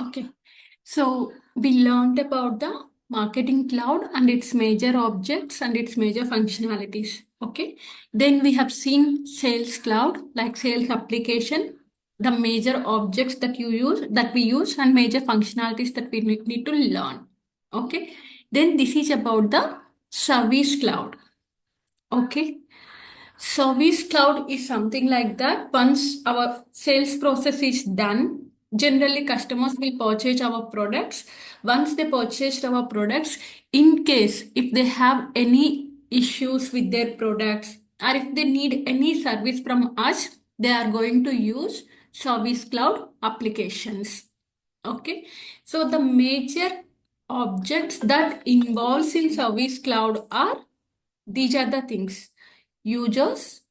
Okay, so we learned about the marketing cloud and its major objects and its major functionalities. Okay, then we have seen sales cloud, like sales application, the major objects that we use, and major functionalities that we need to learn. Okay, then this is about the service cloud. Okay, service cloud is something like that. Once our sales process is done, generally customers will purchase our products. Once they purchased our products, in case if they have any issues with their products or if they need any service from us, they are going to use service cloud applications. Okay, so the major objects that involves in service cloud are these are the things: users,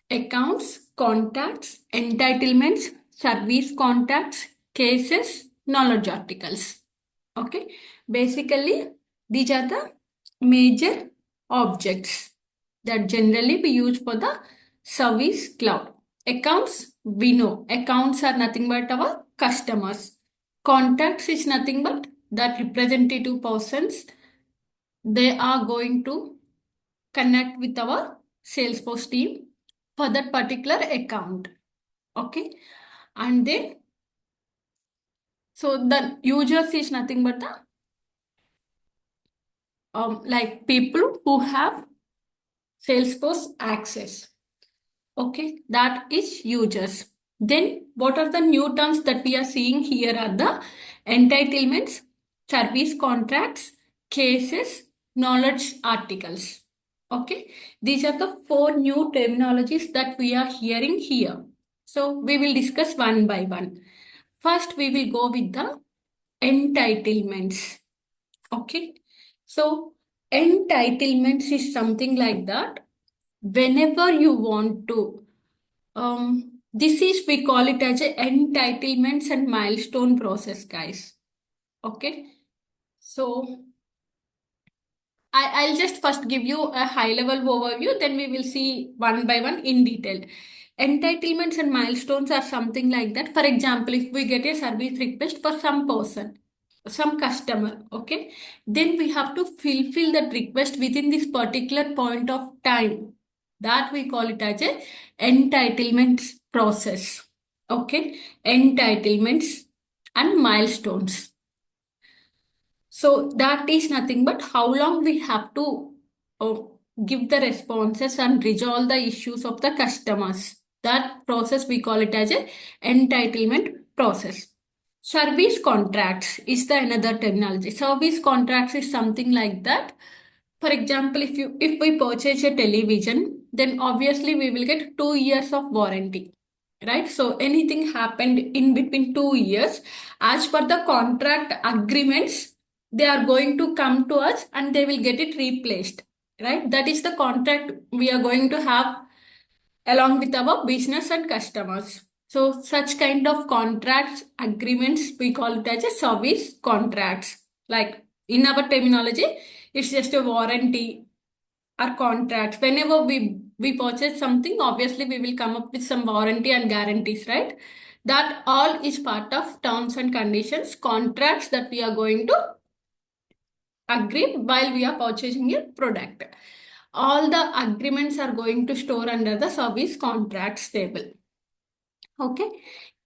accounts, contacts, entitlements, service contacts, cases, knowledge articles. Okay, basically, these are the major objects that generally we use for the service cloud. Accounts, we know accounts are nothing but our customers. Contacts is nothing but that representative persons. They are going to connect with our Salesforce team for that particular account. Okay, and then so the users is nothing but the like people who have Salesforce access. Okay, that is users. Then what are the new terms that we are seeing here are the entitlements, service contracts, cases, knowledge articles. Okay, these are the four new terminologies that we are hearing here. So we will discuss one by one. First, we will go with the entitlements. Okay, so entitlements is something like that. Whenever you want to, this is we call it as a entitlements and milestone process, guys. Okay, so I'll just first give you a high level overview, then we will see one by one in detail. Entitlements and milestones are something like that. For example, if we get a service request for some person, some customer, okay, then we have to fulfill that request within this particular point of time. That we call it as a entitlements process. Okay, entitlements and milestones. So that is nothing but how long we have to uh, give the responses and resolve the issues of the customers. That process we call it as a entitlement process. Service contracts is the another terminology. Service contracts is something like that. For example, if we purchase a television, then obviously we will get 2 years of warranty, right? So anything happened in between 2 years, as per the contract agreements, they are going to come to us and they will get it replaced, right? That is the contract we are going to have along with our business and customers. So such kind of contracts, agreements, we call it as a service contracts. Like in our terminology, it's just a warranty or contracts. Whenever we purchase something, obviously we will come up with some warranty and guarantees, right? That all is part of terms and conditions, contracts that we are going to agree while we are purchasing a product. All the agreements are going to store under the service contracts table. Okay.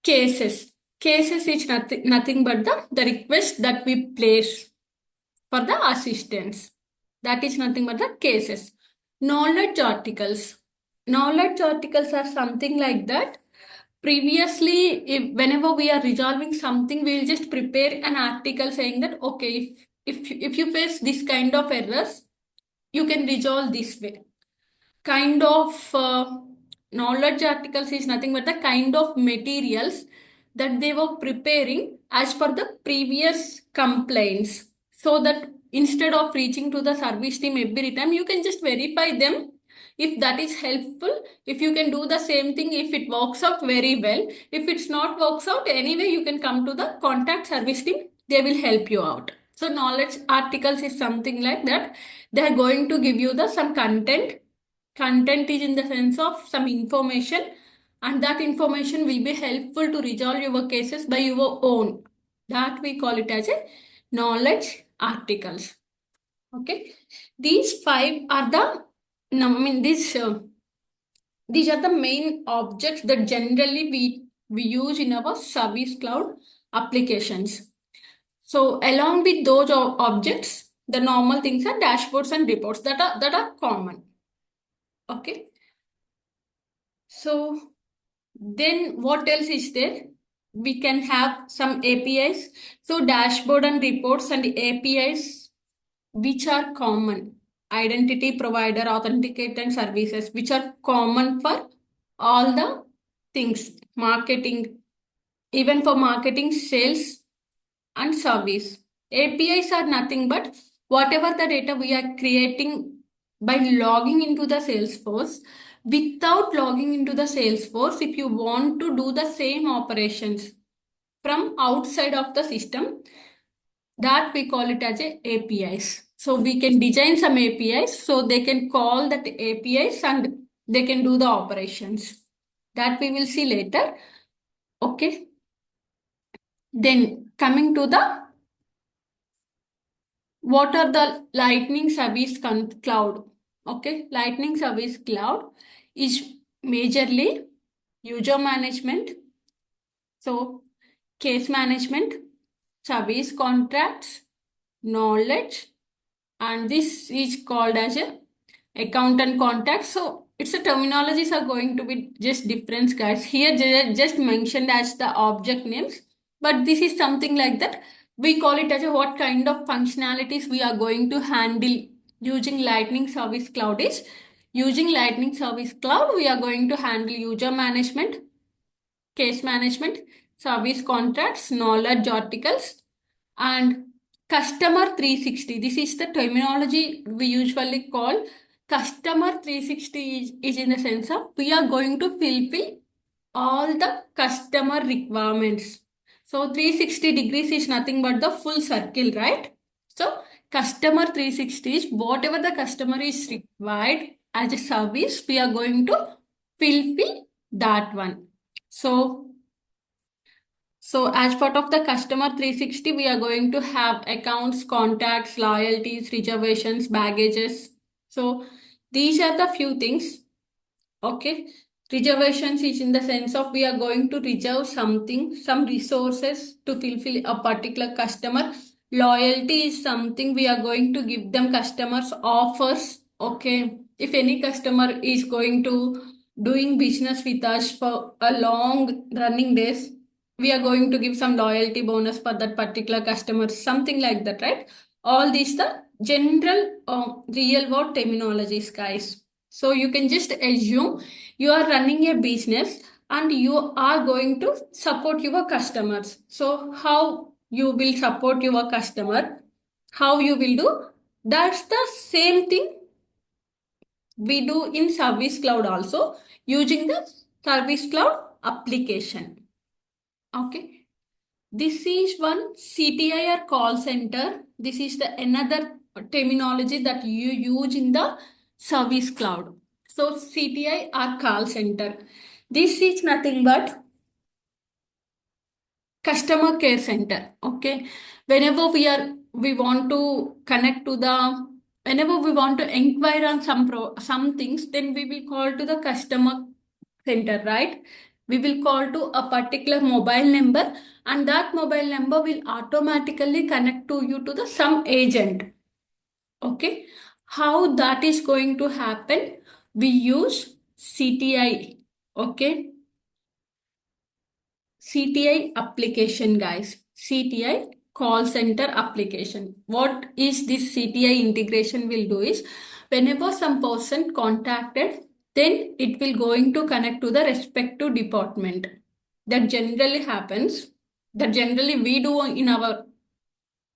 Cases. Cases is nothing but the request that we place for the assistance. That is nothing but the cases. Knowledge articles. Knowledge articles are something like that. Previously, whenever we are resolving something, we will just prepare an article saying that, okay, if you face this kind of errors, you can resolve this way. Kind of knowledge articles is nothing but the kind of materials that they were preparing as per the previous complaints, so that instead of reaching to the service team every time, you can just verify them if that is helpful. If you can do the same thing, if it works out very well, if it's not works out anyway, you can come to the contact service team, they will help you out. So knowledge articles is something like that. They are going to give you the some content. Content is in the sense of some information, and that information will be helpful to resolve your cases by your own. That we call it as a knowledge articles. Okay, these five are the, no, I mean these are the main objects that generally we use in our service cloud applications. So along with those objects, the normal things are dashboards and reports that are common. Okay. So then what else is there? We can have some APIs. So dashboard and reports and APIs which are common. Identity provider, authenticated services, which are common for all the things. Marketing, even for marketing, sales, and service. APIs are nothing but whatever the data we are creating by logging into the Salesforce. Without logging into the Salesforce, if you want to do the same operations from outside of the system, that we call it as a APIs. So we can design some APIs so they can call that APIs and they can do the operations. That we will see later. Okay. Then coming to the what are the Lightning Service Cloud? Okay, Lightning Service Cloud is majorly user management, so case management, service contracts, knowledge, and this is called as a account and contact. So it's a terminologies are going to be just different, guys. Here they are just mentioned as the object names, but this is something like that. We call it as a what kind of functionalities we are going to handle using Lightning Service Cloud is using Lightning Service Cloud. We are going to handle user management, case management, service contracts, knowledge articles, and customer 360. This is the terminology we usually call customer 360 is in the sense of we are going to fulfill all the customer requirements. So 360 degrees is nothing but the full circle, right? So customer 360 is whatever the customer is required as a service, we are going to fulfill that one. So as part of the customer 360, we are going to have accounts, contacts, loyalties, reservations, baggages. So these are the few things. Okay. Reservations is in the sense of we are going to reserve something, some resources to fulfill a particular customer. Loyalty is something we are going to give them customers offers. Okay. If any customer is going to doing business with us for a long running days, we are going to give some loyalty bonus for that particular customer, something like that, right? All these the general real world terminologies, guys. So you can just assume you are running a business and you are going to support your customers. So how you will support your customer, how you will do, that's the same thing we do in Service Cloud also using the Service Cloud application. Okay. This is one CTI or call center. This is the another terminology that you use in the Service Cloud. So CTI or call center. This is nothing but customer care center. Okay. Whenever we want to connect to the whenever we want to inquire on some things, then we will call to the customer center, right? We will call to a particular mobile number and that mobile number will automatically connect to you to the some agent. Okay. How that is going to happen? We use CTI. Okay. CTI application, guys. CTI call center application. What is this CTI integration will do is whenever some person contacted, then it will going to connect to the respective department. That generally happens. That generally we do in our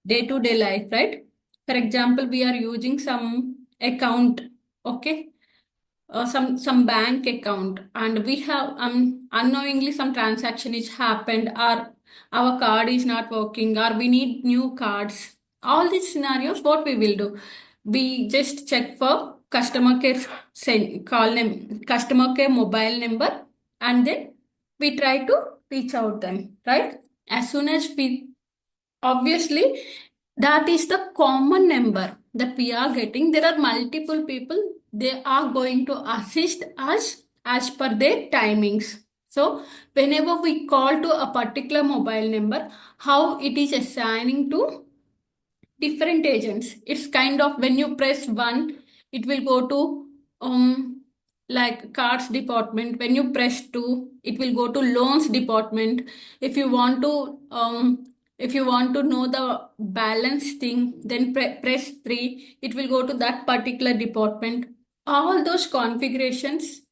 day-to-day life, right? For example, we are using some account, okay? Some bank account and we have unknowingly some transaction is happened or our card is not working or we need new cards. All these scenarios, what we will do, we just check for customer care call name, customer care mobile number, and then we try to reach out them, right? As soon as we Obviously, that is the common number that we are getting. There are multiple people, they are going to assist us as per their timings. So, whenever we call to a particular mobile number, how it is assigning to different agents. It's kind of when you press one, it will go to like cards department. When you press two, it will go to loans department. If you want to if you want to know the balance thing, then press three. It will go to that particular department. All those configurations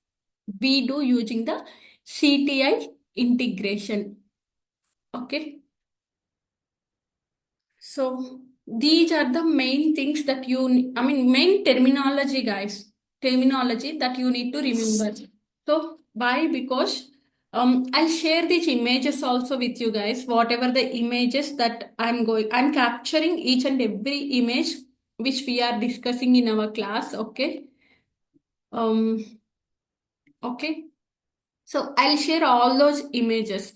we do using the CTI integration. Okay. So these are the main things that I mean, main terminology, guys, terminology that you need to remember. So why? Because I'll share these images also with you guys. Whatever the images that I'm capturing each and every image which we are discussing in our class. Okay. Um. Okay. So I'll share all those images.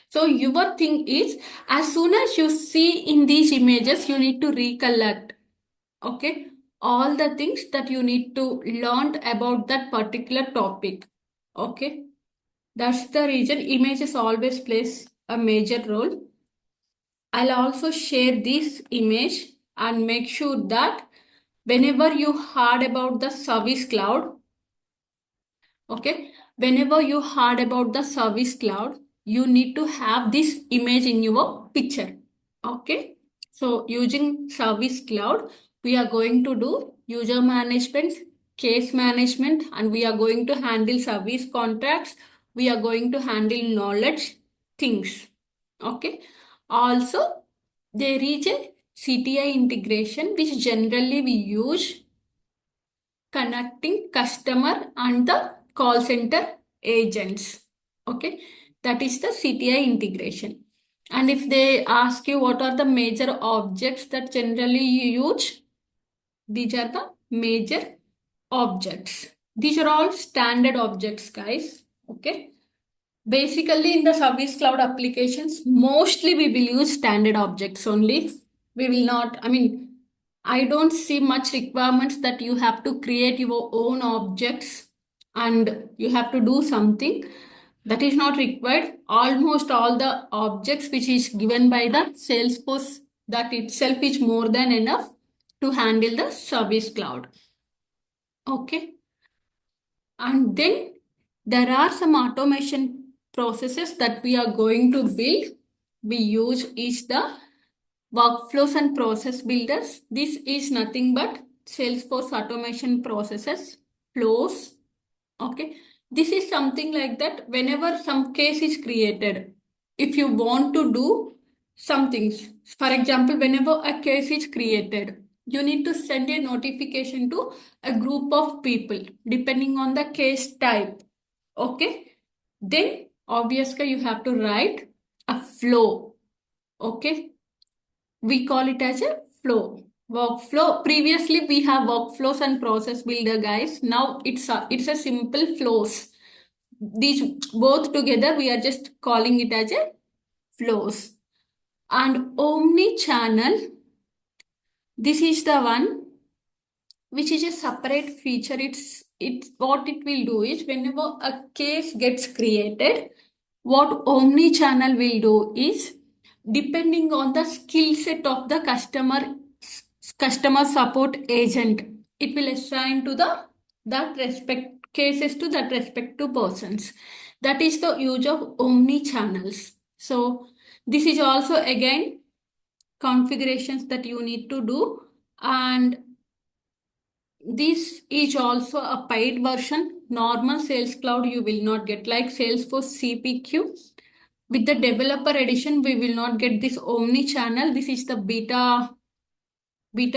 So your thing is, as soon as you see in these images, you need to recollect, okay, all the things that you need to learn about that particular topic. Okay, that's the reason images always plays a major role. I'll also share this image and make sure that whenever you heard about the service cloud, okay, whenever you heard about the service cloud, you need to have this image in your picture. Okay, so using service cloud, we are going to do user management, case management, and we are going to handle service contracts. We are going to handle knowledge things. Okay, also there is a CTI integration which generally we use connecting customer and the call center agents. Okay, that is the CTI integration. And if they ask you what are the major objects that generally you use, these are the major objects. These are all standard objects, guys. Okay. Basically, in the Service Cloud applications, mostly we will use standard objects only. We will not, I mean, I don't see much requirements that you have to create your own objects and you have to do something. That is not required. Almost all the objects which is given by the Salesforce, that itself is more than enough to handle the Service Cloud. Okay. And then there are some automation processes that we are going to build. We use is the workflows and process builders. This is nothing but Salesforce automation processes, flows. Okay. This is something like that whenever some case is created. If you want to do some things, for example, whenever a case is created, you need to send a notification to a group of people depending on the case type. Okay. Then obviously you have to write a flow. Okay. We call it as a flow. Workflow. Previously we have workflows and process builder, guys. Now it's a simple flows. These both together we are just calling it as a flows. And omni channel, this is the one which is a separate feature. It's what it will do is whenever a case gets created, what omni channel will do is depending on the skill set of the customer support agent, it will assign to the that respect cases to that respective persons. That is the use of omni channels. So this is also again configurations that you need to do, and this is also a paid version. Normal Sales Cloud you will not get, like Salesforce CPQ. With the developer edition, we will not get this omni channel. This is the beta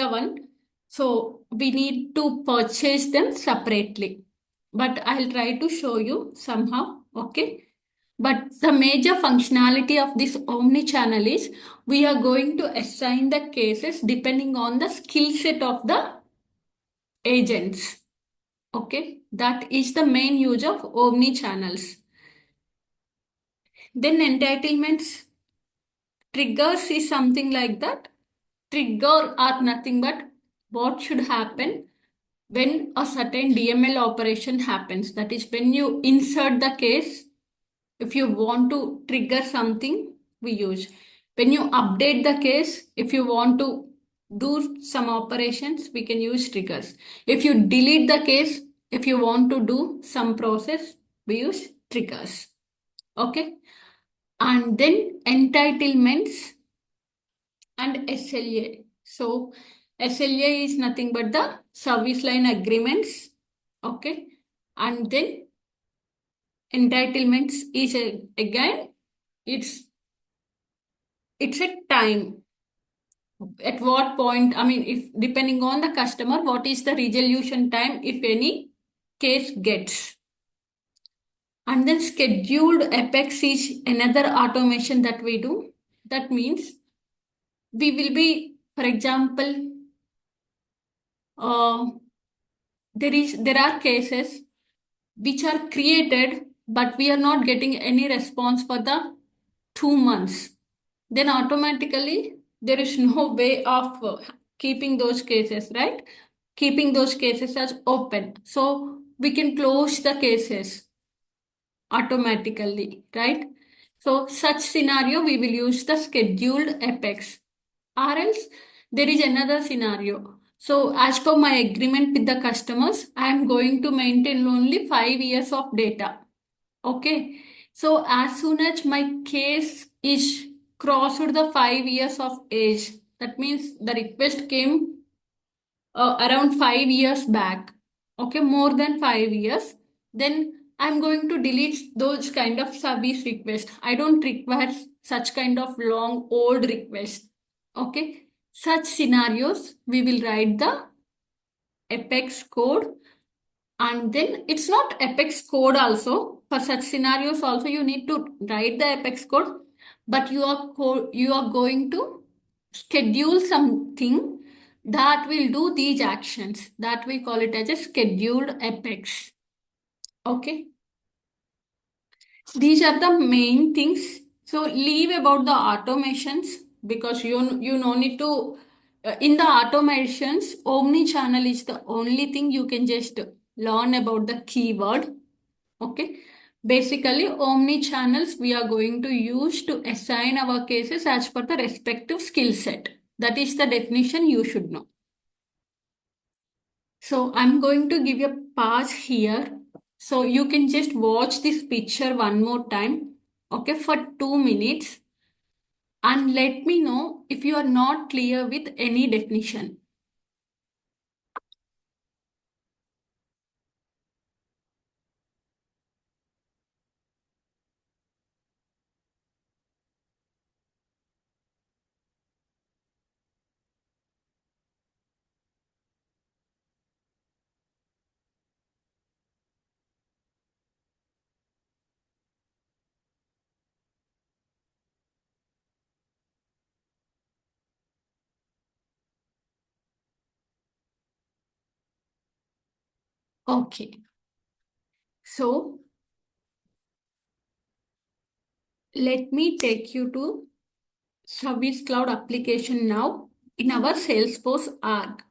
one. So we need to purchase them separately. But I'll try to show you somehow. Okay. But the major functionality of this omni channel is we are going to assign the cases depending on the skill set of the agents. Okay, that is the main use of omni channels. Then entitlements. Triggers is something like that. Trigger are nothing but what should happen when a certain DML operation happens. That is when you insert the case. If you want to trigger something, we use. When you update the case, if you want to do some operations, we can use triggers. If you delete the case, if you want to do some process, we use triggers. Okay. And then entitlements and SLA. So SLA is nothing but the service line agreements. Okay. And then entitlements is again, it's it's a time. At what point, I mean, if depending on the customer, what is the resolution time, if any case gets. And then scheduled apex is another automation that we do. That means we will be, for example, uh, there are cases which are created, but we are not getting any response for the 2 months. Then automatically there is no way of keeping those cases, right? Keeping those cases as open. So we can close the cases automatically, right? So such scenario, we will use the scheduled apex. Or else there is another scenario. So as per my agreement with the customers, I am going to maintain only 5 years of data. Okay. So as soon as my case is crossed the 5 years of age, that means the request came around 5 years back. Okay, more than 5 years. Then I'm going to delete those kind of service requests. I don't require such kind of long old requests. Okay. Such scenarios, we will write the Apex code, and then it's not Apex code also. For such scenarios also you need to write the Apex code, but you are going to schedule something that will do these actions. That we call it as a scheduled Apex. Okay. These are the main things. So leave about the automations, because you no need to in the automations, omni-channel is the only thing you can just learn about the keyword. Okay. Basically, omni-channels we are going to use to assign our cases as per the respective skill set. That is the definition you should know. So I'm going to give you a pause here. So you can just watch this picture one more time. Okay, for 2 minutes. And let me know if you are not clear with any definition. Okay. So let me take you to Service Cloud application now in our Salesforce org.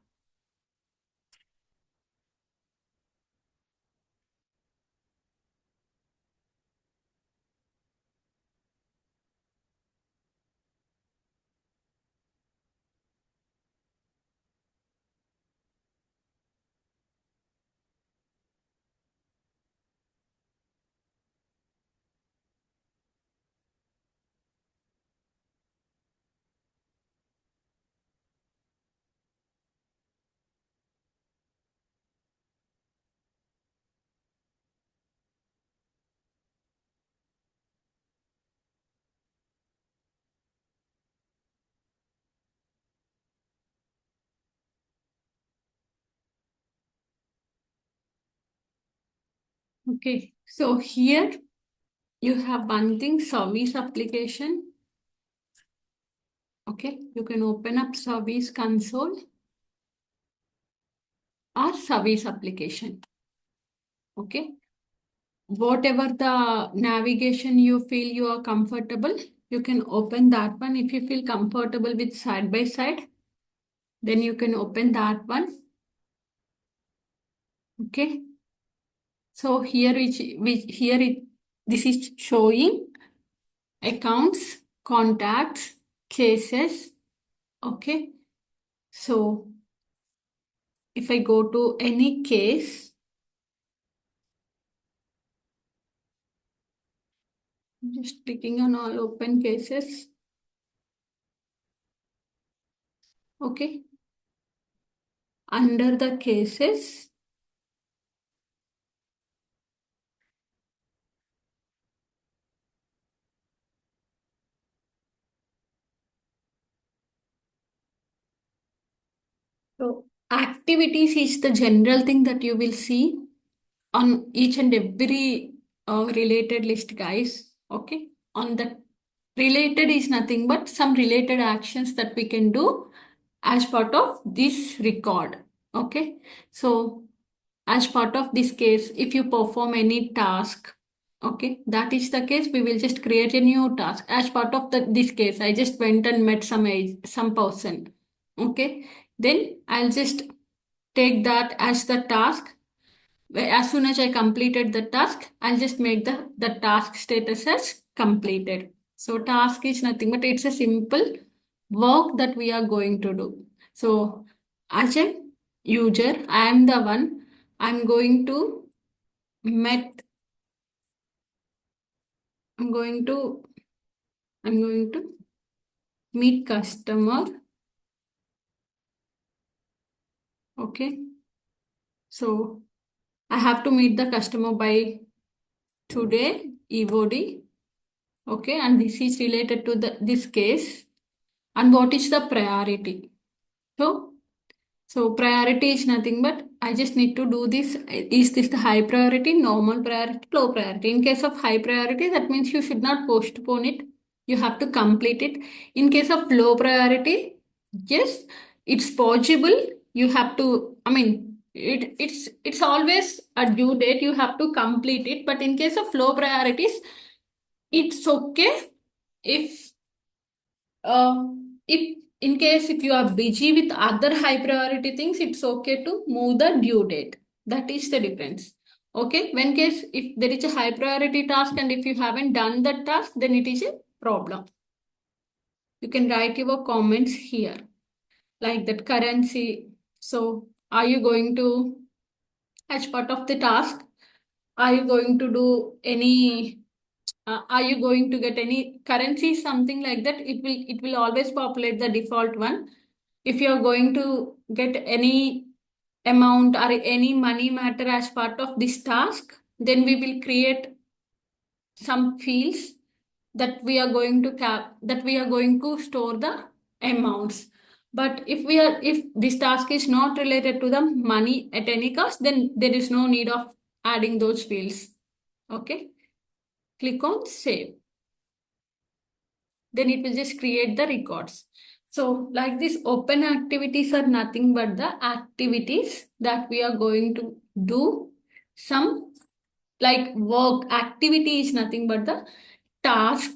Okay. So here you have one thing, service application. Okay. You can open up service console or service application. Okay. Whatever the navigation you feel you are comfortable, You can open that one if you feel comfortable with side by side. Then you can open that one. Okay. So this is showing accounts, contacts, cases. Okay. So if I go to any case, just clicking on all open cases. Okay. Under the cases, so activities is the general thing that you will see on each and every related list, guys. Okay. On the related is nothing but some related actions that we can do as part of this record. Okay. So as part of this case, if you perform any task, okay, that is the case, we will just create a new task. As part of this case, I just went and met some person. Okay. Then I'll just take that as the task. As soon as I completed the task, I'll just make the task status as completed. So task is nothing but it's a simple work that we are going to do. So as a user, I am the one. I'm going to met. I'm going to. I'm going to meet customer. Okay. So I have to meet the customer by today. EOD. Okay, and this is related to this case. And what is the priority? So, so priority is nothing but I just need to do this. Is this the high priority, normal priority, low priority? In case of high priority, that means you should not postpone it. You have to complete it. In case of low priority, yes, it's possible. You have to, I mean, it's always a due date. You have to complete it. But in case of low priorities, it's okay if uh, if in case if you are busy with other high priority things, it's okay to move the due date. That is the difference. Okay. When case if there is a high priority task and if you haven't done that task, then it is a problem. You can write your comments here like that currency. So are you going to, as part of the task, are you going to do any are you going to get any currency, something like that? It will always populate the default one. If you are going to get any amount or any money matter as part of this task, then we will create some fields that we are going to that we are going to store the amounts. But if this task is not related to the money at any cost, then there is no need of adding those fields. Okay. Click on save. Then it will just create the records. So like this, open activities are nothing but the activities that we are going to do. Some like work activity is nothing but the task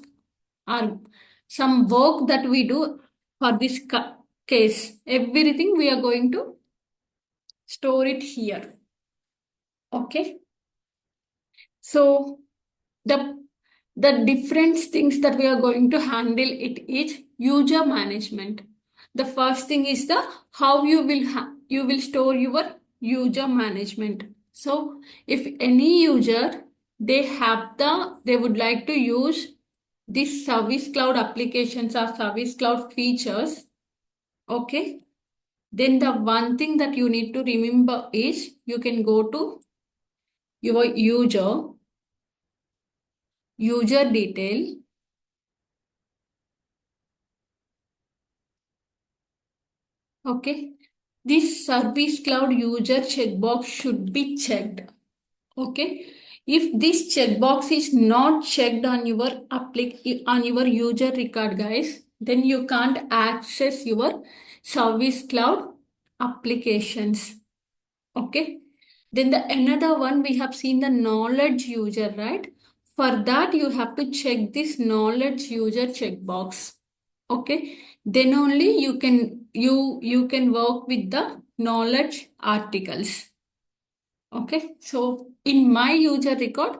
or some work that we do for this case. Everything we are going to store it here. Okay. So the the different things that we are going to handle it is user management. The first thing is the how you will store your user management. So if any user they would like to use this service cloud applications or service cloud features, okay, then the one thing that you need to remember is you can go to your user detail. Okay. This Service Cloud user checkbox should be checked. Okay. If this checkbox is not checked on your on your user record, guys, then you can't access your Service Cloud applications. Okay. Then the another one we have seen the knowledge user, right? For that, you have to check this knowledge user checkbox. Okay. Then only you can work with the knowledge articles. Okay. So in my user record,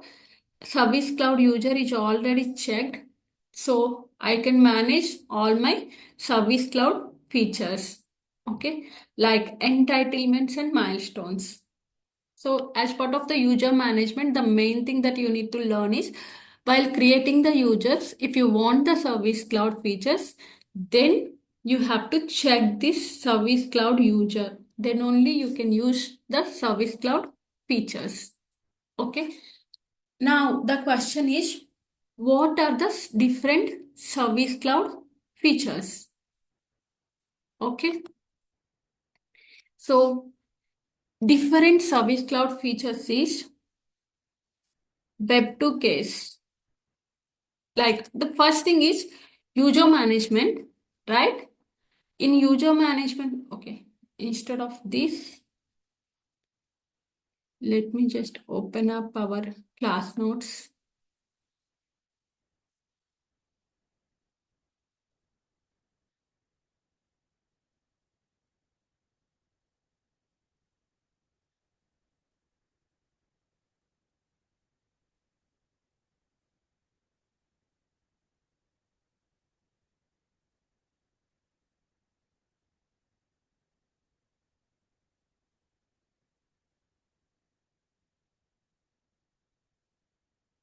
Service Cloud user is already checked. So I can manage all my Service Cloud features. Okay. Like entitlements and milestones. So, as part of the user management, the main thing that you need to learn is while creating the users, if you want the Service Cloud features, then you have to check this Service Cloud user. Then only you can use the Service Cloud features. Okay. Now, the question is what are the different Service Cloud features? Okay. So, different Service Cloud features is Web to case. Like the first thing is user management, right? In user management, okay, instead of this, let me just open up our class notes.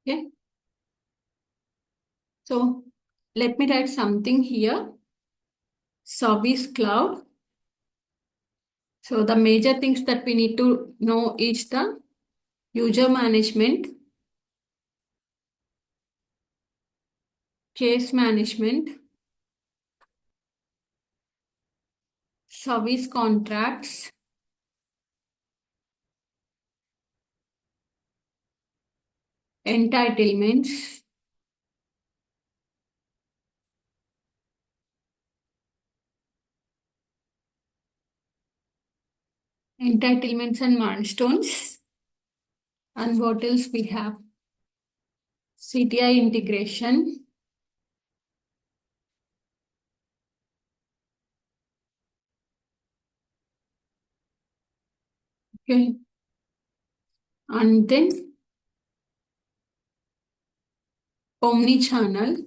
Okay, so let me write something here. Service Cloud. So the major things that we need to know is the user management, case management, service contracts, entitlements, entitlements and milestones. And what else we have? CTI integration. Okay. And then omni-channel.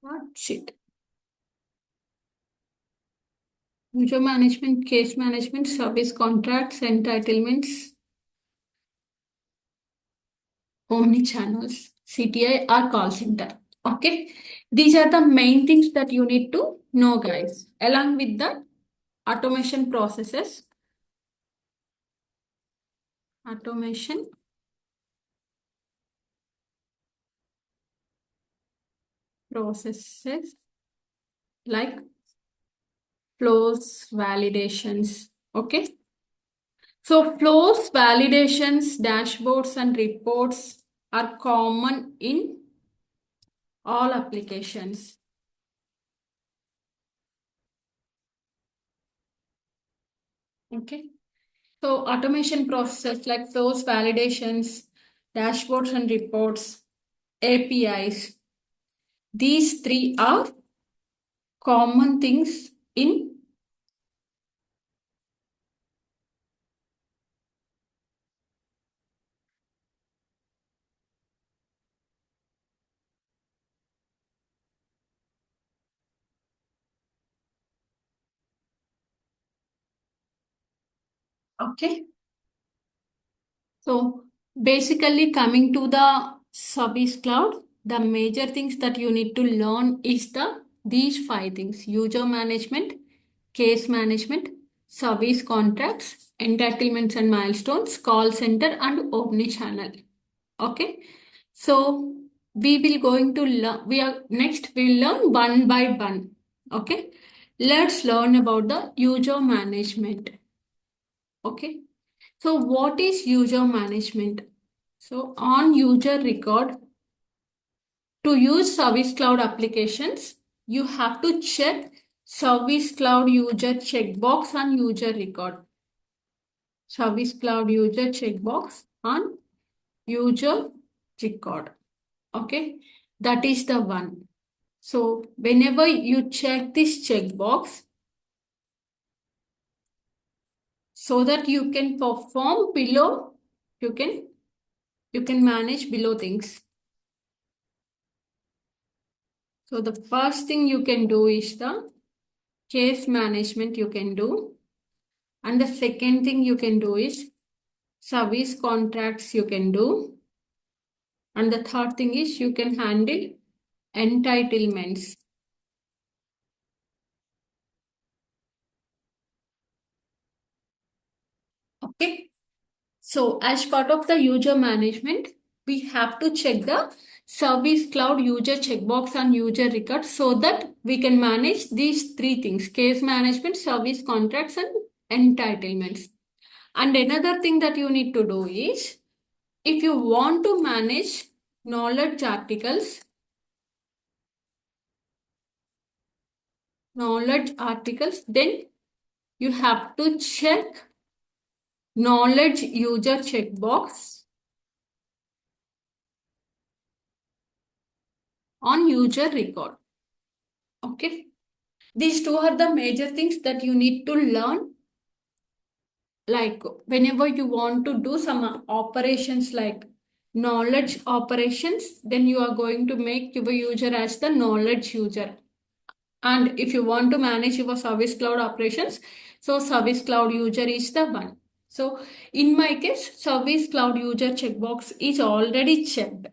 That's it. User management, case management, service contracts, entitlements, omni-channels, CTI or call center. Okay. These are the main things that you need to know, guys. Along with the automation processes, automation processes like flows, validations. Okay. So flows, validations, dashboards, and reports are common in all applications. Okay. So automation processes like flows, validations, dashboards, and reports, APIs. These three are common things in. Okay. So basically coming to the Service Cloud, the major things that you need to learn is these five things: user management, case management, service contracts, entitlements and milestones, call center, and omni-channel. Okay. So we will going to learn, we are next we'll learn one by one. Okay. Let's learn about the user management. Okay. So what is user management? So on user record, to use Service Cloud applications, you have to check Service Cloud user checkbox on user record. Service Cloud user checkbox on user record. Okay, that is the one. So whenever you check this checkbox, so that you can perform below, you can manage below things. So the first thing you can do is the case management you can do. And the second thing you can do is service contracts you can do. And the third thing is you can handle entitlements. Okay. So as part of the user management, we have to check the Service Cloud user checkbox on user record so that we can manage these three things: case management, service contracts, and entitlements. And another thing that you need to do is if you want to manage knowledge articles, then you have to check knowledge user checkbox on user record. Okay. These two are the major things that you need to learn. Like whenever you want to do some operations like knowledge operations, then you are going to make your user as the knowledge user. And if you want to manage your service cloud operations, so service cloud user is the one. So in my case, service cloud user checkbox is already checked.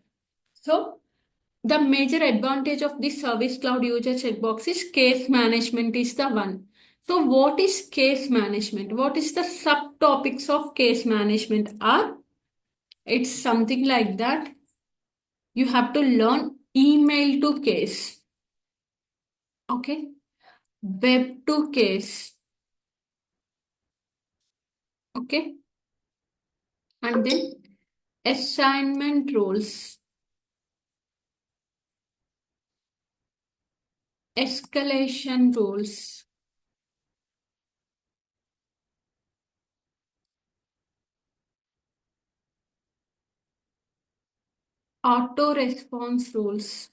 So the major advantage of this Service Cloud user checkbox is case management is the one. So what is case management? What is the subtopics of case management are? It's something like that. You have to learn email to case. Okay. Web to case. Okay. And then assignment rules. Escalation rules. Auto response rules.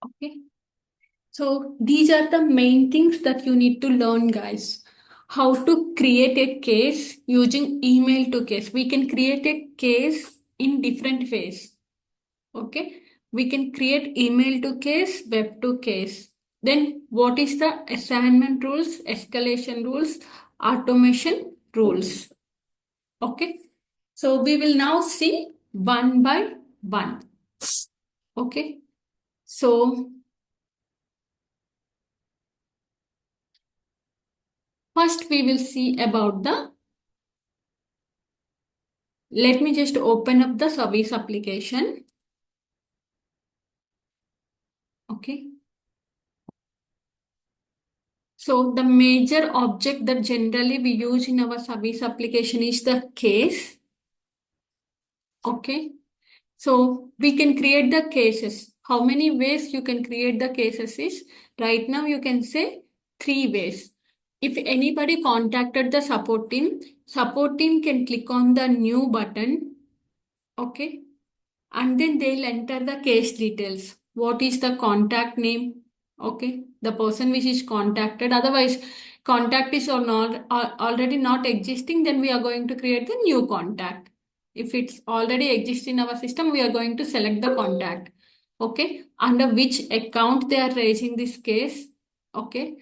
Okay. So these are the main things that you need to learn, guys. How to create a case using email to case. We can create a case in different ways. Okay. We can create email to case, web to case. Then what is the assignment rules, escalation rules, automation rules? Okay. So we will now see one by one. Okay. So first we will see about the, let me just open up the service application. Okay. So the major object that generally we use in our service application is the case. Okay. So we can create the cases. How many ways you can create the cases is right now you can say three ways. If anybody contacted the support team can click on the new button. Okay. And then they'll enter the case details. What is the contact name? Okay, the person which is contacted. Otherwise, contact is or not already not existing, then we are going to create the new contact. If it's already exists in our system, we are going to select the contact. Okay, under which account they are raising this case. Okay,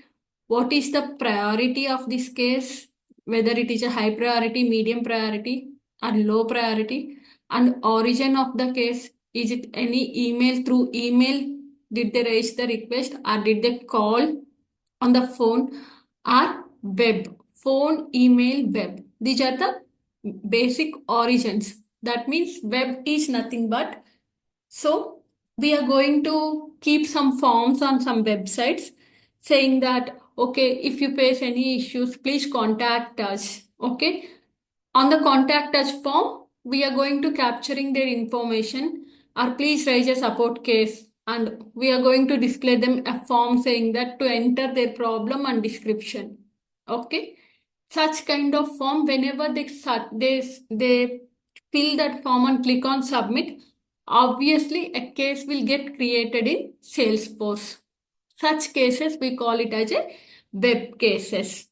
what is the priority of this case? Whether it is a high priority, medium priority, or low priority, and origin of the case. Is it any email? Through email did they raise the request, or did they call on the phone, or web? Phone, email, web. These are the basic origins. That means web is nothing but, so we are going to keep some forms on some websites saying that, okay, if you face any issues, please contact us. Okay. On the contact us form, we are going to capturing their information. or please raise a support case, and we are going to display them a form saying that to enter their problem and description. Okay, such kind of form, whenever they fill that form and click on submit, obviously a case will get created in Salesforce. Such cases we call it as a web cases.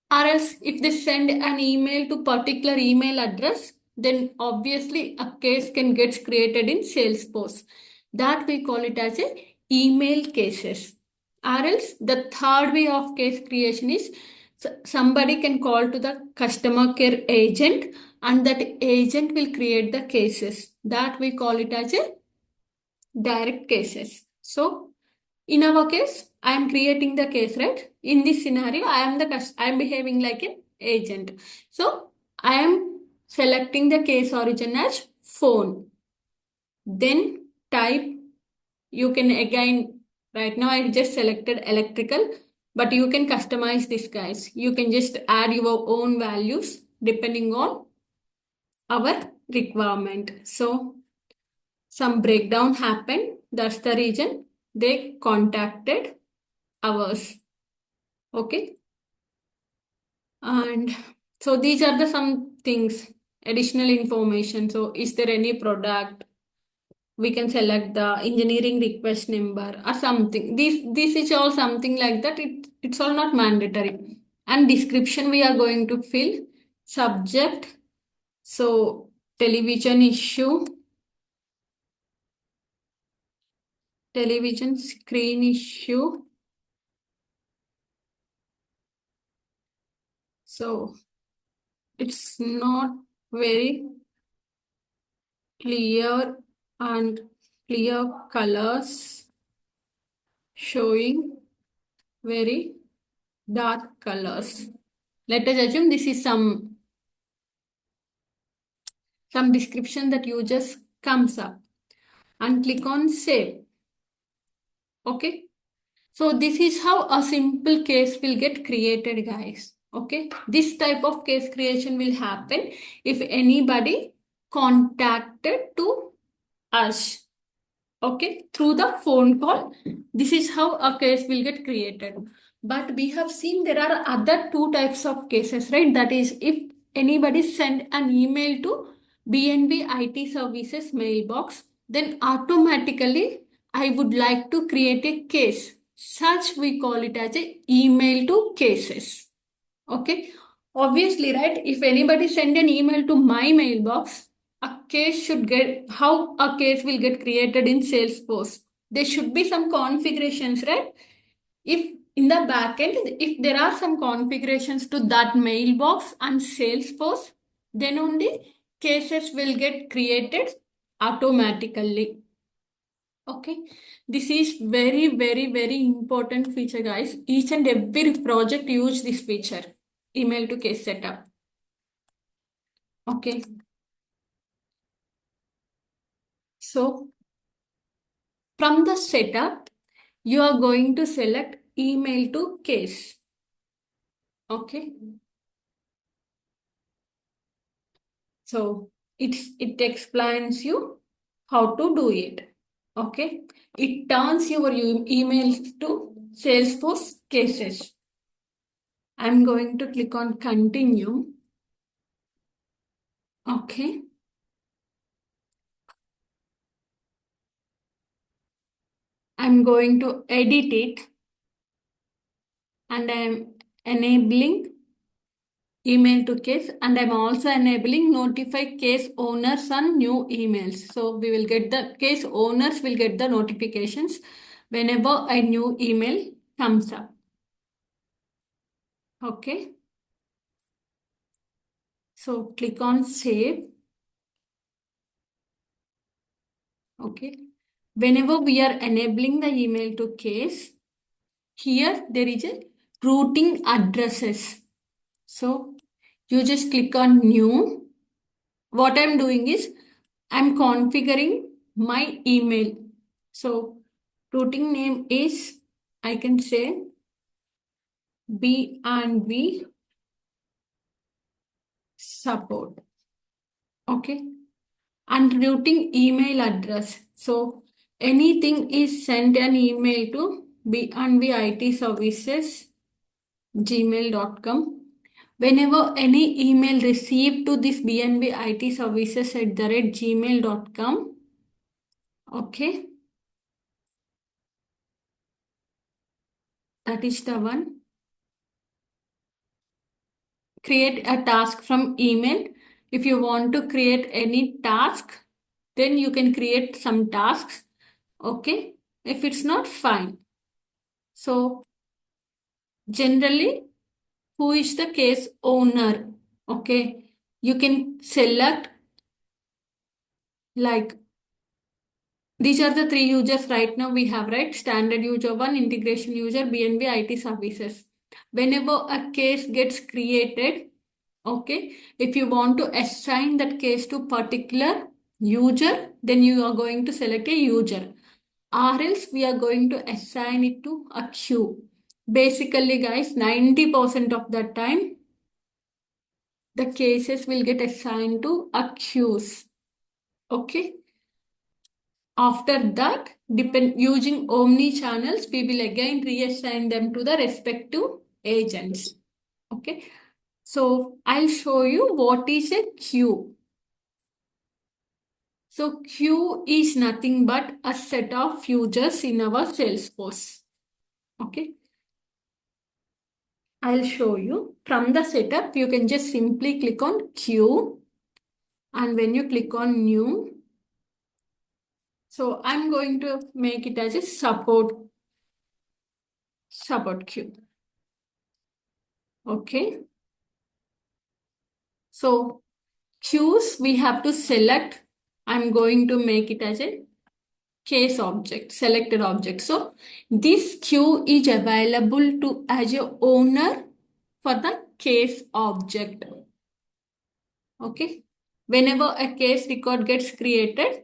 Or else if they send an email to particular email address, then obviously a case can get created in Salesforce. That we call it as a email cases. Or else the third way of case creation is somebody can call to the customer care agent, and that agent will create the cases. That we call it as a direct cases. So in our case, I am creating the case, right? In this scenario, I am behaving like an agent. So I am selecting the case origin as phone. Then type, you can again, right now I just selected electrical, but you can customize this, guys. You can just add your own values depending on our requirement. So some breakdown happened. That's the reason they contacted ours. Okay. And so these are the some things, additional information. So is there any product? We can select the engineering request number or something. This is all something like that. It's all not mandatory. And description we are going to fill. Subject. So television issue. Television screen issue. So it's not very clear and clear colors showing very dark colors. Let us assume this is some description that you just comes up and click on save. Okay. So this is how a simple case will get created, guys. Okay. This type of case creation will happen if anybody contacted to us. Okay, through the phone call. This is how a case will get created. But we have seen there are other two types of cases, right? That is, if anybody send an email to BNB IT services mailbox, then automatically I would like to create a case. Such we call it as a email to cases. Okay. Obviously, right? If anybody send an email to my mailbox, a case should get, how a case will get created in Salesforce. There should be some configurations, right? If in the backend, if there are some configurations to that mailbox and Salesforce, then only cases will get created automatically. Okay, this is very, very, very important feature, guys. Each and every project use this feature, email to case setup. Okay, so from the setup, you are going to select email to case. Okay, so it explains you how to do it. Okay, it turns your emails to Salesforce cases. I'm going to click on continue. Okay. I'm going to edit it, and I'm enabling email to case, and I'm also enabling notify case owners on new emails. So we will get the case owners will get the notifications whenever a new email comes up. Okay. So click on save. Okay. Whenever we are enabling the email to case, here there is a routing addresses. So you just click on new. What I'm doing is I'm configuring my email. So routing name is, I can say B and B support. Okay. and routing email address. So anything is sent an email to B&B IT services gmail.com. Whenever any email received to this BNB IT services at the rate gmail.com, okay, that is the one. Create a task from email. If you want to create any task, then you can create some tasks. Okay. If it's not, fine. So generally, who is the case owner? Okay. You can select like these are the three users right now we have, right? Standard user one, integration user, BNB IT services. Whenever a case gets created, okay, if you want to assign that case to particular user, then you are going to select a user. Or else we are going to assign it to a queue. Basically, guys, 90% of the time, the cases will get assigned to a queues. Okay. After that, depend using Omni channels, we will again reassign them to the respective agents. Okay. So I'll show you what is a queue. So queue is nothing but a set of users in our Salesforce. Okay. I'll show you. From the setup, you can just simply click on queue. And when you click on new, so I'm going to make it as a support queue. Okay. So queues, we have to select. I'm going to make it as a case object, selected object. So this queue is available to as a owner for the case object. Okay. Whenever a case record gets created,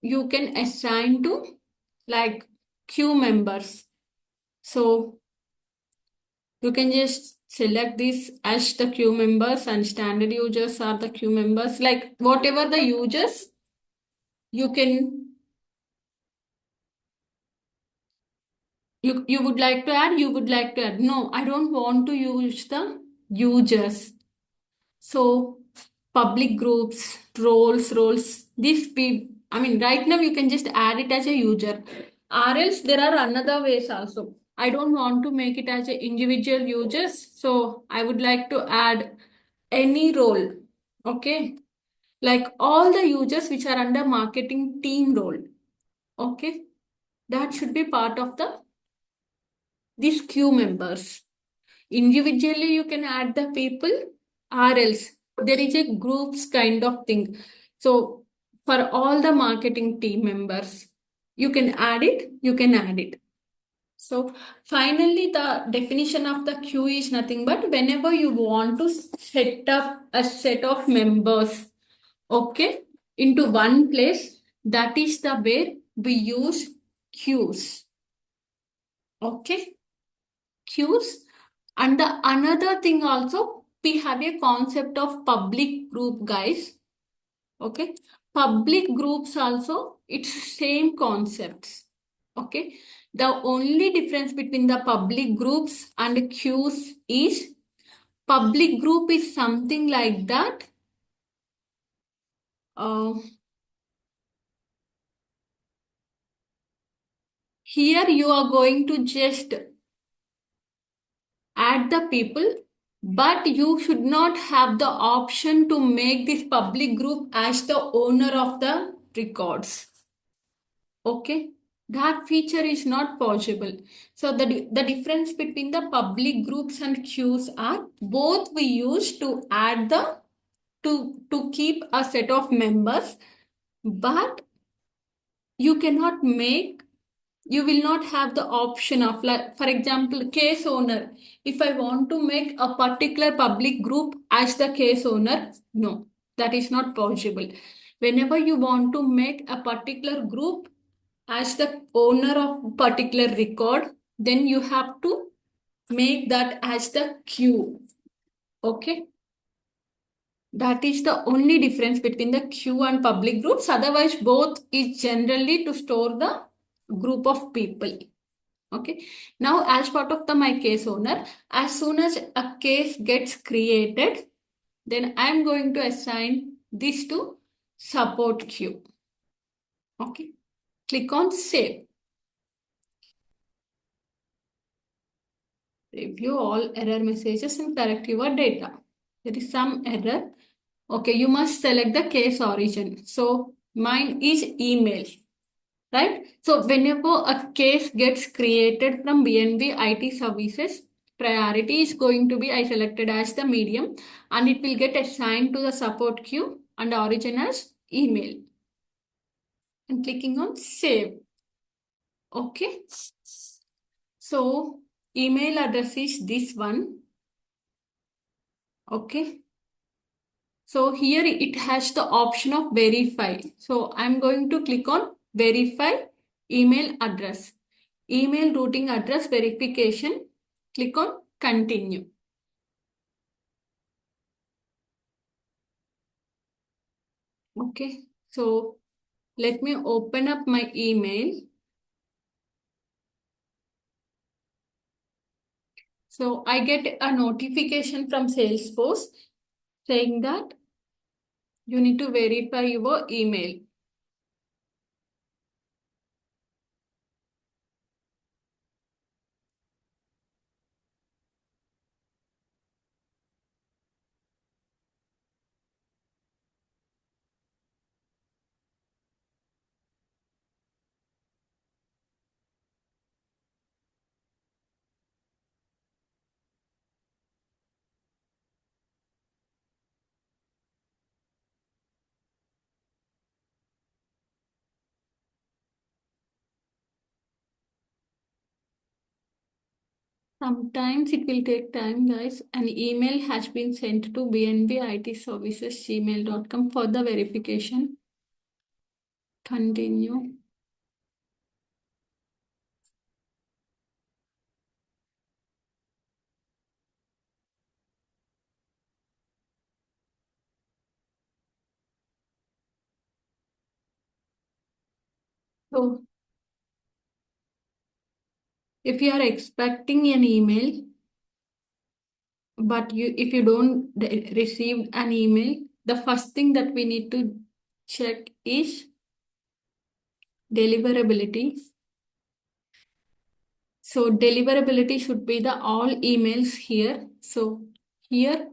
you can assign to like queue members. So you can just select this as the queue members and standard users are the queue members. Like whatever the users, you can you would like to add, you would like to add. No, I don't want to use the users. So public groups, roles, I mean, right now you can just add it as a user. Or else there are another ways also. I don't want to make it as a individual users. So I would like to add any role. Okay. Like all the users which are under marketing team role. Okay. That should be part of the these queue members. Individually, you can add the people, or else there is a groups kind of thing. So, for all the marketing team members, you can add it, you can add it. So, finally, the definition of the queue is nothing but whenever you want to set up a set of members, okay, into one place, that is the way we use queues. Okay. Queues. And the another thing also, we have a concept of public group, guys. Okay. Public groups also, it's same concepts. Okay. The only difference between the public groups and queues is public group is something like that. Uh, Here you are going to just add the people, but you should not have the option to make this public group as the owner of the records. Okay, that feature is not possible. So the difference between the public groups and queues are both we use to add the to keep a set of members, but you cannot make you will not have the option of like for example case owner. If I want to make a particular public group as the case owner, no, that is not possible. Whenever you want to make a particular group as the owner of particular record, then you have to make that as the queue. Okay. That is the only difference between the queue and public groups. Otherwise, both is generally to store the group of people. Okay. Now, as part of the my case owner, as soon as a case gets created, then I'm going to assign this to support queue. Okay. Click on save. Review all error messages and correct your data. There is some error. Okay, you must select the case origin. So mine is email, right? So whenever a case gets created from BNB IT services, priority is going to be I selected as the medium and it will get assigned to the support queue and the origin as email. And clicking on save. Okay. So email address is this one. Okay. So here it has the option of verify. So I'm going to click on verify email address. Email routing address verification. Click on continue. Okay. So let me open up my email. So I get a notification from Salesforce saying that you need to verify your email. Sometimes it will take time, guys. An email has been sent to bnbitservices@gmail.com for the verification. Continue. So if you are expecting an email, but if you don't receive an email, the first thing that we need to check is deliverability. So deliverability should be the all emails here. So here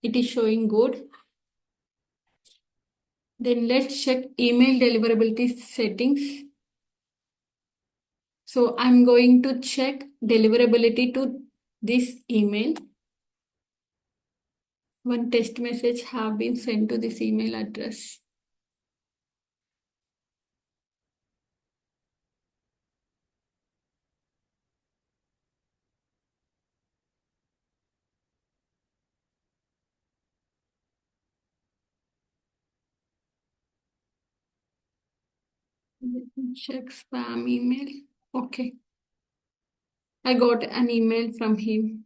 it is showing good. Then let's check email deliverability settings. So I'm going to check deliverability to this email. One test message have been sent to this email address. Let me check spam email. Okay. I got an email from him.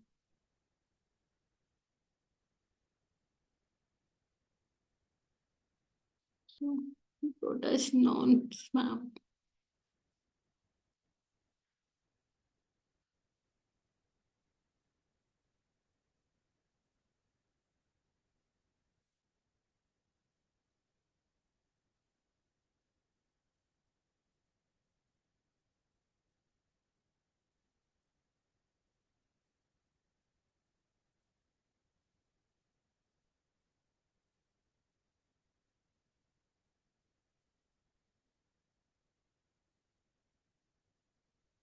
So that's non-spam.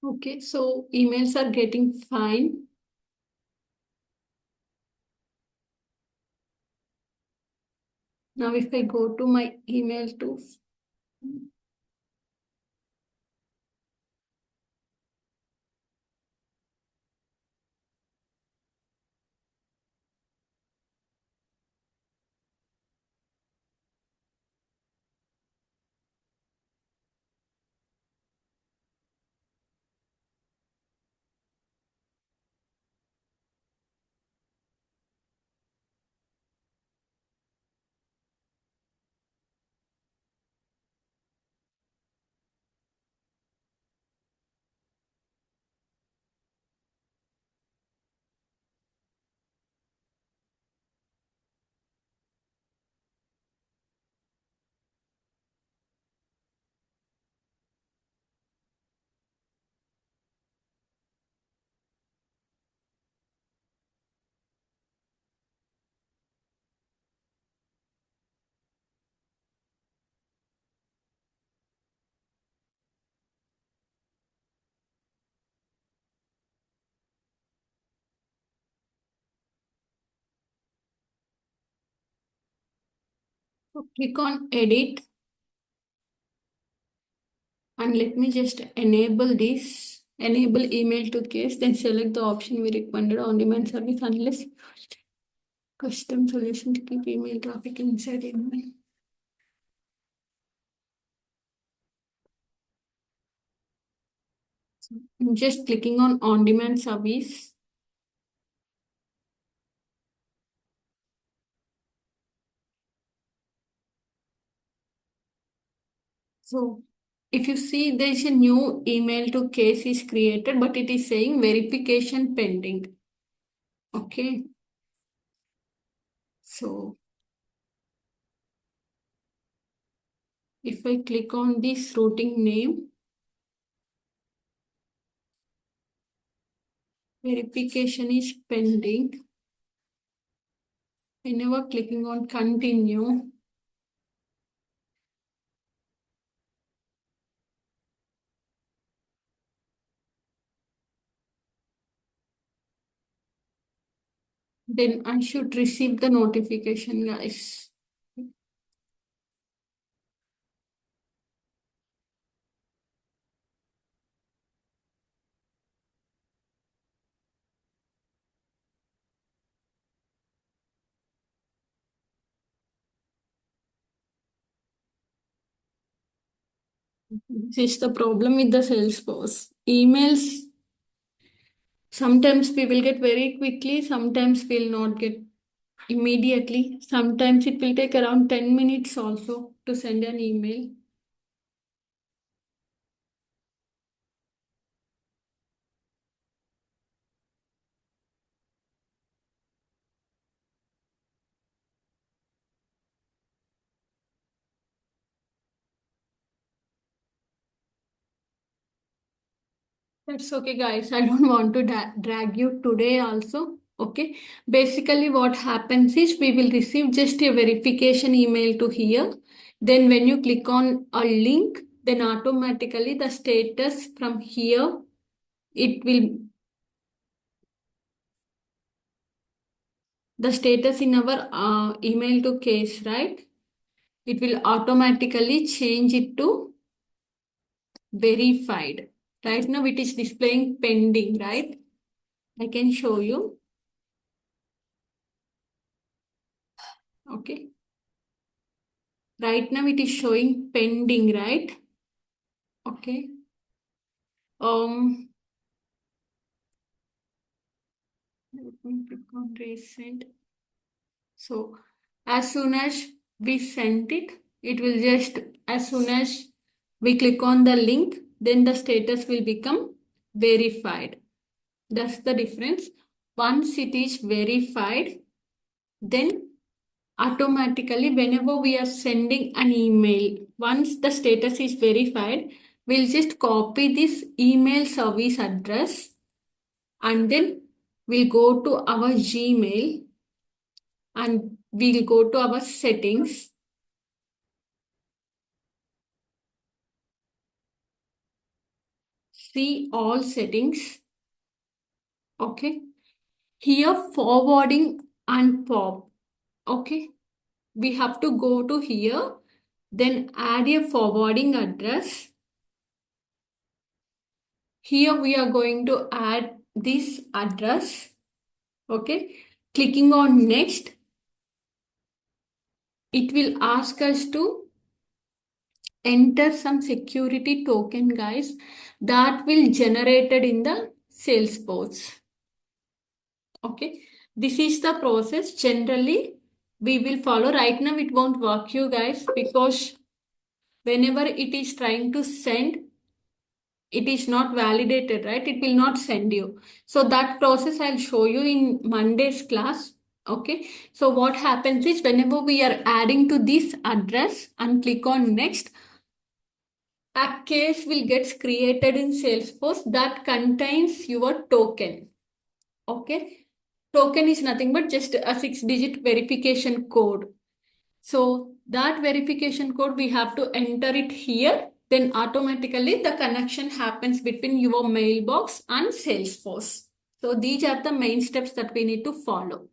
Okay, so emails are getting fine. Now if I go to my email to Click on edit and let me just enable this. Enable email to case, then select the option we recommended on demand service unless custom solution to keep email traffic inside email. I'm just clicking on demand service. So if you see there is a new email to case is created, but it is saying verification pending. Okay. So if I click on this routing name, verification is pending. Whenever clicking on continue, then I should receive the notification, guys. This is the problem with the Salesforce. Emails, sometimes we will get very quickly, sometimes we'll not get immediately. Sometimes it will take around 10 minutes also to send an email. That's okay, guys. I don't want to drag you today also. Okay. Basically, what happens is we will receive just a verification email to here. Then when you click on a link, then automatically the status from here, it will, the status in our email to case, right? It will automatically change it to verified. Right now it is displaying pending, right? I can show you. Okay. Right now it is showing pending, right? Okay. Um, Let me click on resend. So as soon as we sent it, it will just, as soon as we click on the link, then the status will become verified. That's the difference. Once it is verified, then automatically whenever we are sending an email, once the status is verified, we'll just copy this email service address and then we'll go to our Gmail and we'll go to our settings. See all settings. Okay. Here forwarding and pop. Okay. We have to go to here, then add a forwarding address. Here we are going to add this address. Okay. Clicking on next, it will ask us to enter some security token, guys, that will generated in the Salesforce. Okay. This is the process. Generally, we will follow. Right now, it won't work, you guys, because whenever it is trying to send, it is not validated, right? It will not send you. So that process I'll show you in Monday's class. Okay. So what happens is whenever we are adding to this address and click on next, a case will get created in Salesforce that contains your token. Okay. Token is nothing but just a 6-digit verification code. So that verification code, we have to enter it here. Then automatically the connection happens between your mailbox and Salesforce. So these are the main steps that we need to follow.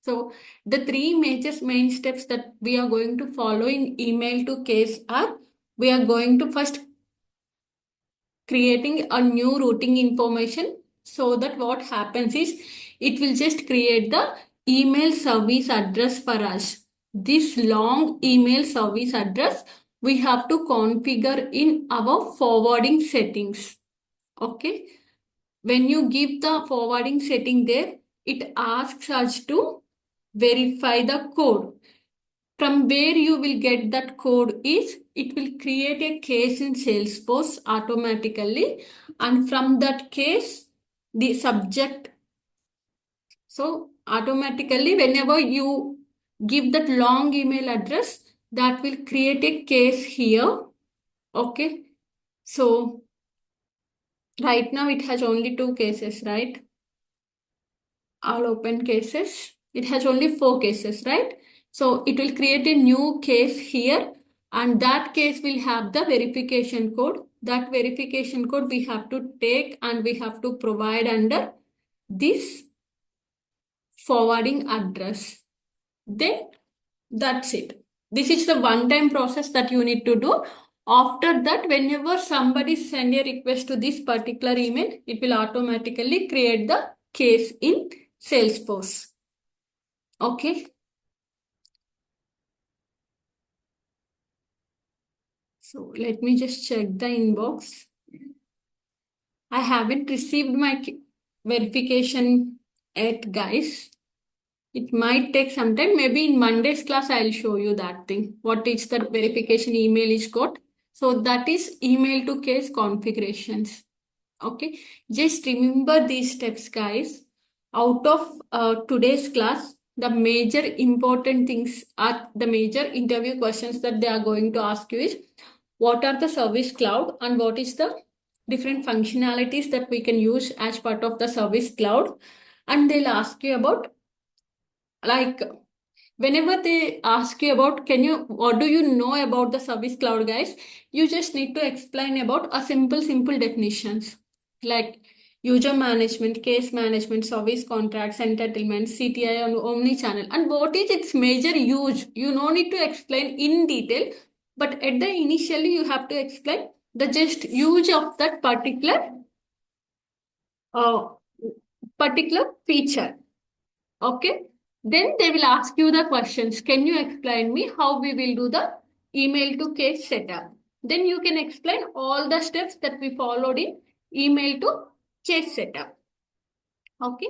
So the three major main steps that we are going to follow in email to case are, we are going to first creating a new routing information, so that what happens is it will just create the email service address for us. This long email service address we have to configure in our forwarding settings. Okay. When you give the forwarding setting there, it asks us to verify the code. From where you will get that code is, it will create a case in Salesforce automatically, and from that case, the subject. So automatically, whenever you give that long email address, that will create a case here. Okay. So right now it has only two cases, right? All open cases. It has only four cases, right? So it will create a new case here, and that case will have the verification code. That verification code we have to take and we have to provide under this forwarding address. Then that's it. This is the one-time process that you need to do. After that, whenever somebody send a request to this particular email, it will automatically create the case in Salesforce. Okay. So let me just check the inbox. I haven't received my verification yet, guys. It might take some time. Maybe in Monday's class, I'll show you that thing. What is the verification email is got. So that is email to case configurations. Okay. Just remember these steps, guys. Out of today's class, the major important things are the major interview questions that they are going to ask you is, what are the service cloud and what is the different functionalities that we can use as part of the service cloud. And they'll ask you about, like, whenever they ask you about, can you, what do you know about the service cloud, guys, you just need to explain about a simple definitions, like user management, case management, service contracts, entitlements, CTI, and omni-channel, and what is its major use. You no need to explain in detail, but at the initially you have to explain the just use of that uh, particular feature. Okay. Then they will ask you the questions. Can you explain me how we will do the email to case setup? Then you can explain all the steps that we followed in email to case setup. Okay.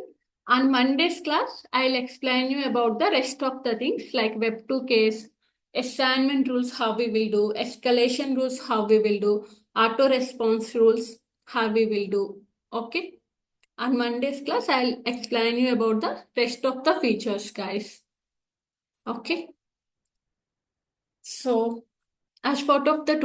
On Monday's class, I'll explain you about the rest of the things like web to case, assignment rules, how we will do, escalation rules, how we will do, auto response rules, how we will do. Okay. On Monday's class, I'll explain you about the rest of the features, guys. Okay. So, as part of the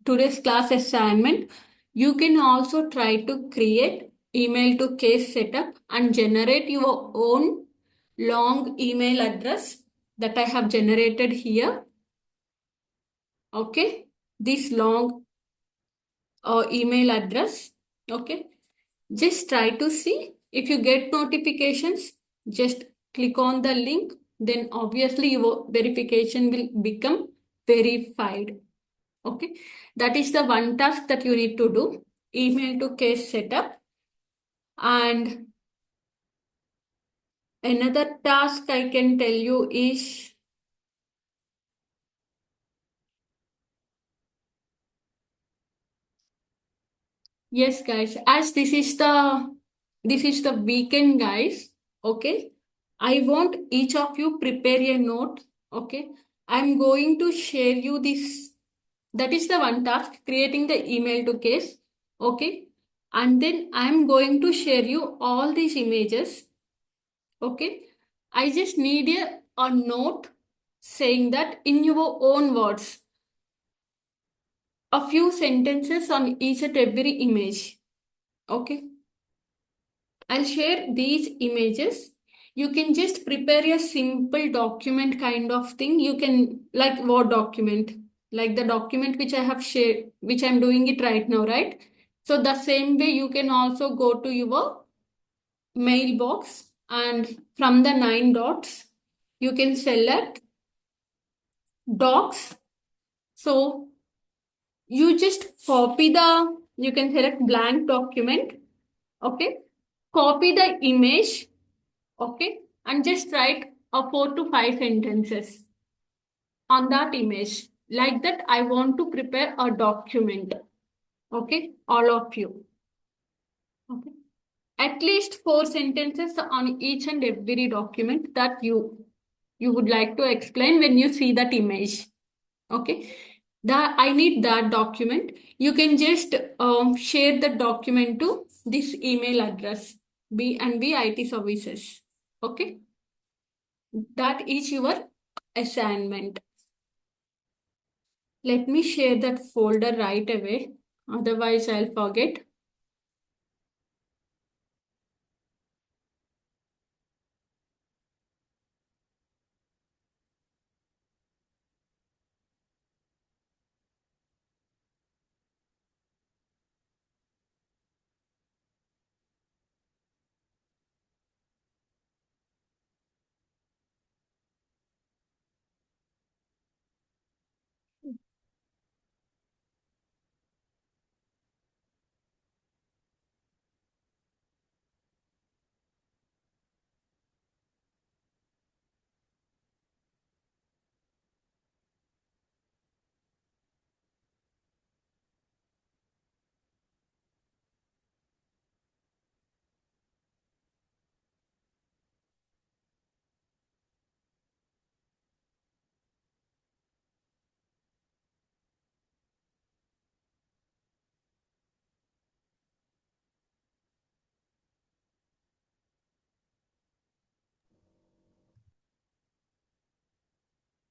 today's class assignment, you can also try to create email to case setup and generate your own long email address that I have generated here. Okay. This long email address. Okay. Just try to see. If you get notifications, just click on the link. Then obviously your verification will become verified. Okay. That is the one task that you need to do. Email to case setup. And another task I can tell you is, yes, guys, as this is the weekend, guys. Okay. I want each of you prepare a note. Okay. I'm going to share you this. That is the one task, creating the email to case. Okay. And then I'm going to share you all these images. Okay. I just need a note saying that in your own words, a few sentences on each and every image. Okay. I'll share these images. You can just prepare a simple document kind of thing. You can, like Word document, like the document which I have shared, which I'm doing it right now, right? So the same way you can also go to your mailbox, and from the 9 dots, You can select docs. So you just copy the, you can select blank document. Okay. Copy the image. Okay. And just write a 4 to 5 sentences on that image. Like that, I want to prepare a document. Okay. All of you. Okay. At least 4 sentences on each and every document that you would like to explain when you see that image. Okay, that I need that document. You can just share the document to this email address, B&B IT services. Okay, that is your assignment. Let me share that folder right away, otherwise I'll forget.